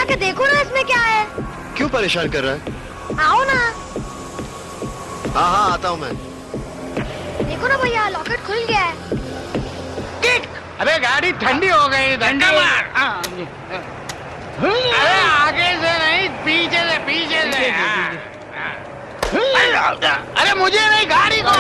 आके देखो ना इसमें क्या है। क्यों परेशान कर रहा है? आओ ना। हाँ हाँ आता हूँ मैं। देखो ना भैया, लॉकेट खुल गया है। अरे गाड़ी ठंडी हो गई, धक्का मार। अरे आगे से नहीं, पीछे से, पीछे से। अरे मुझे नहीं, गाड़ी को।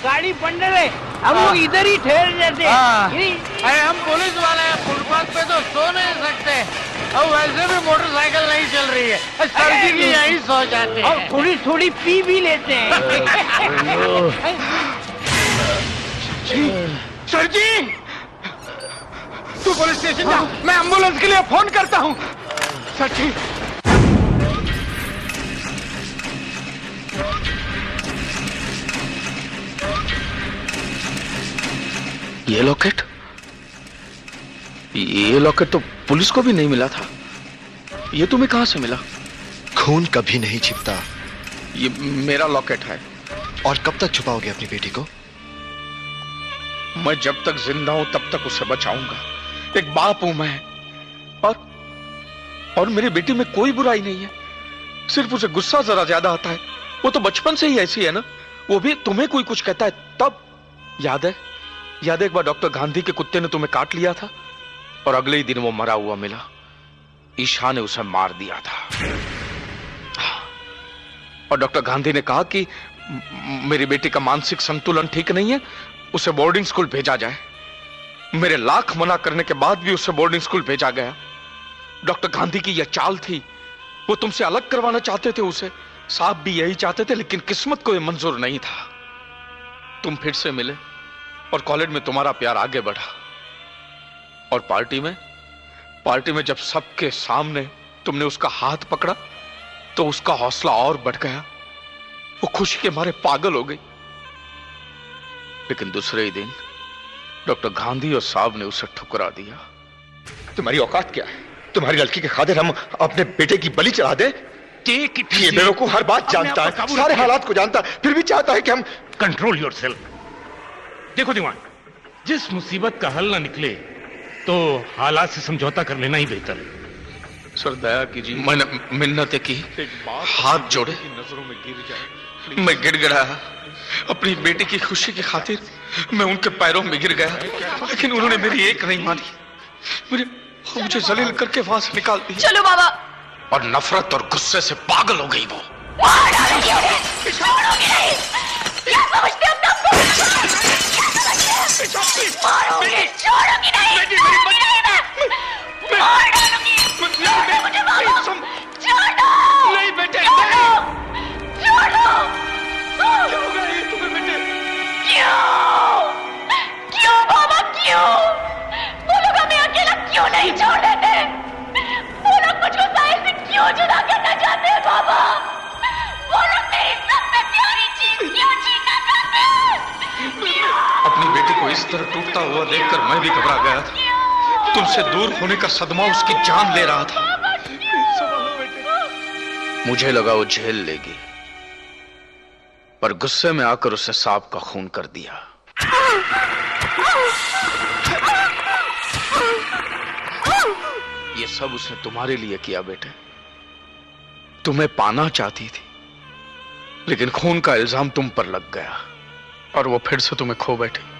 गाड़ी बंडल है, हम लोग इधर ही ठहर जाते हैं। अरे हम पुलिस वाले हैं, फुटपाथ पे तो सो नहीं सकते और वैसे भी मोटरसाइकिल नहीं चल रही है, सर जी भी यही सो जाते हैं और थोड़ी थोड़ी पी भी लेते हैं। सर जी, तू पुलिस स्टेशन जा, मैं एम्बुलेंस के लिए फोन करता हूँ। सर जी, ये लॉकेट तो पुलिस को भी नहीं मिला था। ये तुम्हें कहां से मिला? खून कभी नहीं छिपता। ये मेरा लॉकेट है। और कब तक छुपाओगे अपनी बेटी को? मैं जब तक जिंदा हूं तब तक उसे बचाऊंगा। एक बाप हूं मैं, और मेरी बेटी में कोई बुराई नहीं है, सिर्फ उसे गुस्सा जरा ज्यादा आता है। वो तो बचपन से ही ऐसी है ना, वो भी तुम्हें कोई कुछ कहता है तब। याद है एक बार डॉक्टर गांधी के कुत्ते ने तुम्हें काट लिया था और अगले ही दिन वो मरा हुआ मिला। ईशा ने उसे मार दिया था और डॉक्टर गांधी ने कहा कि मेरी बेटी का मानसिक संतुलन ठीक नहीं है, उसे बोर्डिंग स्कूल भेजा जाए। मेरे लाख मना करने के बाद भी उसे बोर्डिंग स्कूल भेजा गया। डॉक्टर गांधी की यह चाल थी, वो तुमसे अलग करवाना चाहते थे उसे। साहब भी यही चाहते थे, लेकिन किस्मत को यह मंजूर नहीं था। तुम फिर से मिले और कॉलेज में तुम्हारा प्यार आगे बढ़ा। और पार्टी में जब सबके सामने तुमने उसका हाथ पकड़ा तो उसका हौसला और बढ़ गया। वो खुशी के मारे पागल हो गई। लेकिन दूसरे ही दिन डॉक्टर गांधी और साहब ने उसे ठुकरा दिया। तुम्हारी औकात क्या है? तुम्हारी लड़की के खातिर हम अपने बेटे की बलि चढ़ा दे? ये बेवकूफ हर बात जानता है, सारे हालात को जानता है, फिर भी चाहता है कि हम। Control yourself. देखो दीवान, जिस मुसीबत का हल ना निकले तो हालात से समझौता कर लेना ही बेहतर है। सर दया कीजिए, मैंने मिन्नतें की, हाथ जोड़े, नजरों में गिर जाए। मैं गिड़गिड़ाया अपनी बेटी की खुशी की खातिर। मैं उनके पैरों में गिर गया, लेकिन उन्होंने मेरी एक नहीं मानी। मुझे जलील करके वहां से निकाल दिया। चलो बाबा। और नफरत और गुस्से से पागल हो गई वो। छोड़ोगे नहीं, क्या समझते हो तुम? मारोगे, छोड़ोगी नहीं, मार डालूंगी। मुझे मारो, छोड़ दो। नहीं बेटे, छोड़ दो। क्यों बाबा, क्यों? बोलो इस तरह टूटता हुआ देखकर मैं भी घबरा गया था। तुमसे दूर होने का सदमा उसकी जान ले रहा था। मुझे लगा वो झेल लेगी, पर गुस्से में आकर उसने सांप का खून कर दिया। ये सब उसने तुम्हारे लिए किया बेटे। तुम्हें पाना चाहती थी, लेकिन खून का इल्जाम तुम पर लग गया और वो फिर से तुम्हें खो बैठी।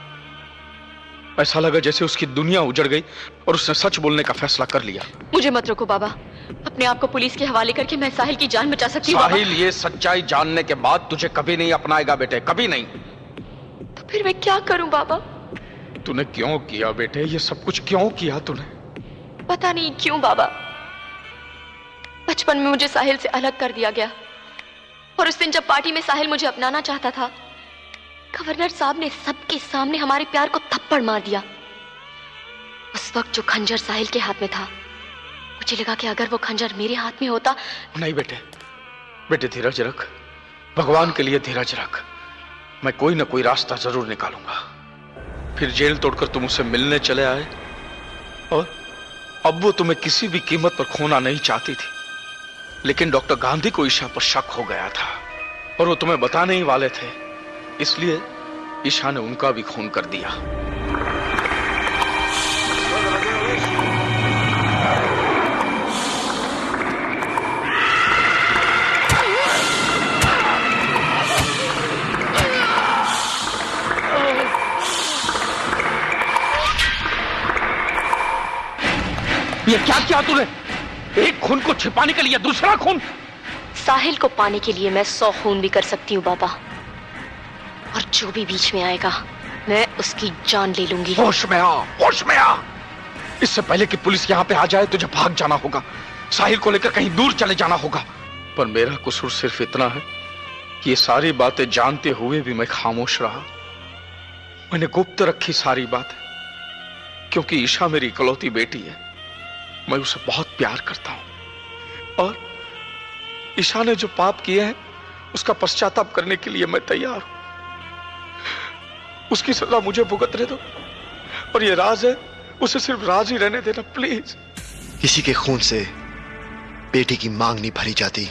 ऐसा लगा जैसे उसकी दुनिया उजड़ गई और उसने सच बोलने का फैसला कर लिया। मुझे मत रोको बाबा, अपने आप को पुलिस के हवाले करके मैं साहिल की जान बचा सकती हूँ। साहिल ये सच्चाई जानने के बाद तुझे कभी नहीं अपनाएगा बेटे, कभी नहीं। तो फिर मैं क्या करूं बाबा? तूने क्यों किया बेटे? ये सब कुछ क्यों किया तूने? पता नहीं क्यों बाबा। बचपन में मुझे साहिल से अलग कर दिया गया और उस दिन जब पार्टी में साहिल मुझे अपनाना चाहता था, गवर्नर साहब ने सबके सामने हमारे प्यार को थप्पड़ मार दिया। उस वक्त जो खंजर साहिल के हाथ में था, मुझे लगा कि अगर वो खंजर मेरे हाथ में होता। नहीं बेटे, बेटे धीरज रख, भगवान के लिए धीरज रख। मैं कोई ना कोई रास्ता जरूर निकालूंगा। फिर जेल तोड़कर तुम उसे मिलने चले आए और अब वो तुम्हें किसी भी कीमत पर खोना नहीं चाहती थी, लेकिन डॉक्टर गांधी को ईशा पर शक हो गया था और वो तुम्हें बताने ही वाले थे, इसलिए ईशा ने उनका भी खून कर दिया। ये क्या किया तूने? एक खून को छिपाने के लिए दूसरा खून? साहिल को पाने के लिए मैं 100 खून भी कर सकती हूँ बाबा, और जो भी बीच में आएगा मैं उसकी जान ले लूंगी। होश में आ, होश में आ। इससे पहले कि पुलिस यहाँ पे आ जाए तुझे भाग जाना होगा, साहिल को लेकर कहीं दूर चले जाना होगा। पर मेरा कसूर सिर्फ इतना है कि ये सारी बातें जानते हुए भी मैं खामोश रहा। मैंने गुप्त रखी सारी बातें, क्योंकि ईशा मेरी इकलौती बेटी है। मैं उसे बहुत प्यार करता हूं और ईशा ने जो पाप किए हैं उसका पश्चाताप करने के लिए मैं तैयार हूं। उसकी सजा मुझे भुगतने दो और ये राज है, उसे सिर्फ राज ही रहने देना प्लीज। किसी के खून से बेटी की मांग नहीं भरी जाती।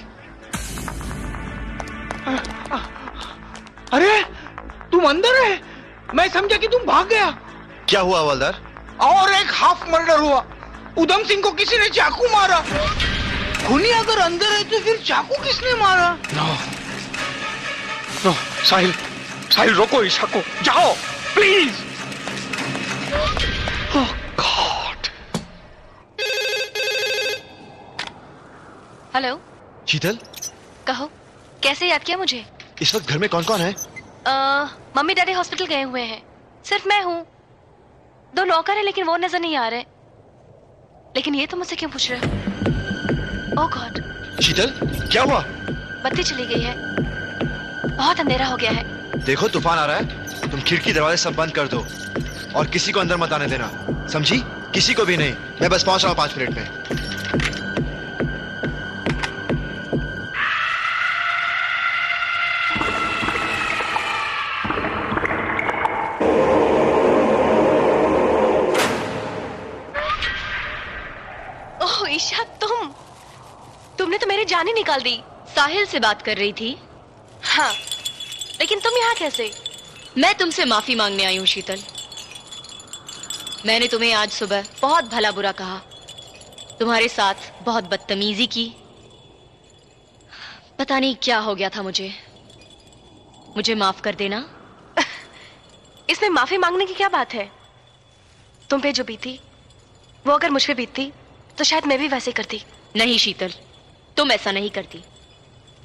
अरे तुम अंदर है? मैं समझा कि तुम भाग गया। क्या हुआ हवलदार? और एक हाफ मर्डर हुआ। उधम सिंह को किसी ने चाकू मारा। खूनी अगर अंदर है तो फिर चाकू किसने मारा? नो, नो, साहिल, साहिल रोको ईशा को, जाओ प्लीज। Oh God. हेलो शीतल, कहो, कैसे याद किया मुझे? इस वक्त घर में कौन कौन है? मम्मी डैडी हॉस्पिटल गए हुए हैं, सिर्फ मैं हूँ। 2 नौकर हैं लेकिन वो नजर नहीं आ रहे। लेकिन ये तो मुझसे क्यों पूछ रहे हो? ओह गॉड। शीतल, क्या हुआ? बत्ती चली गई है, बहुत अंधेरा हो गया है। देखो तूफान आ रहा है, तुम खिड़की दरवाजे सब बंद कर दो और किसी को अंदर मत आने देना, समझी? किसी को भी नहीं। मैं बस पहुंच रहा हूं 5 मिनट में। ईशा, तुमने तो मेरी जान ही निकाल दी। साहिल से बात कर रही थी। हाँ, लेकिन तुम यहाँ कैसे? मैं तुमसे माफी मांगने आई हूँ शीतल। मैंने तुम्हें आज सुबह बहुत भला बुरा कहा, तुम्हारे साथ बहुत बदतमीजी की। पता नहीं क्या हो गया था मुझे माफ कर देना। इसमें माफी मांगने की क्या बात है? तुम पे जो बीती वो अगर मुझ पे बीतती तो शायद मैं भी वैसे करती। नहीं शीतल, तुम ऐसा नहीं करती।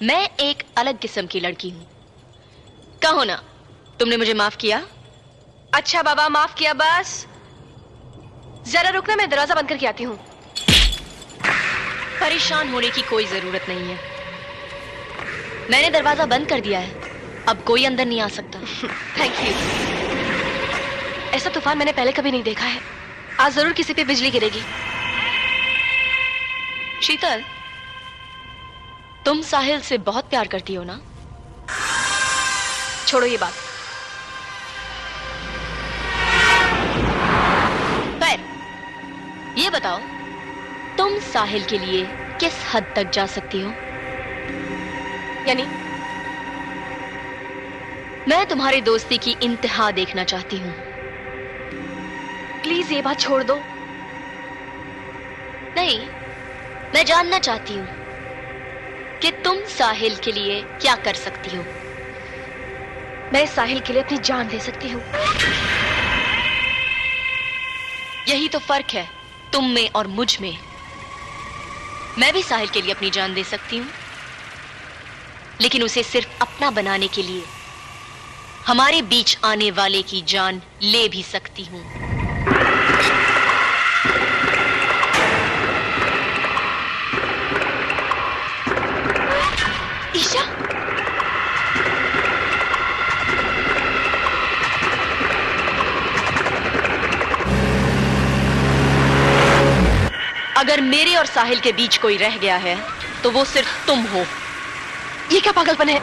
मैं एक अलग किस्म की लड़की हूं। कहो ना, तुमने मुझे माफ किया? अच्छा बाबा, माफ किया। बस जरा रुकना, मैं दरवाजा बंद करके आती हूँ। परेशान होने की कोई जरूरत नहीं है, मैंने दरवाजा बंद कर दिया है, अब कोई अंदर नहीं आ सकता। Thank you. ऐसा तूफान मैंने पहले कभी नहीं देखा है। आज जरूर किसी पे बिजली गिरेगी। शीतल, तुम साहिल से बहुत प्यार करती हो ना? छोड़ो ये बात। ये बताओ, तुम साहिल के लिए किस हद तक जा सकती हो? यानी मैं तुम्हारी दोस्ती की इंतहा देखना चाहती हूँ। प्लीज ये बात छोड़ दो। नहीं, मैं जानना चाहती हूँ कि तुम साहिल के लिए क्या कर सकती हो। मैं साहिल के लिए अपनी जान दे सकती हूँ। यही तो फर्क है तुम में और मुझ में। मैं भी साहिल के लिए अपनी जान दे सकती हूँ, लेकिन उसे सिर्फ अपना बनाने के लिए हमारे बीच आने वाले की जान ले भी सकती हूँ। ईशा, अगर मेरे और साहिल के बीच कोई रह गया है तो वो सिर्फ तुम हो। ये क्या पागलपन है?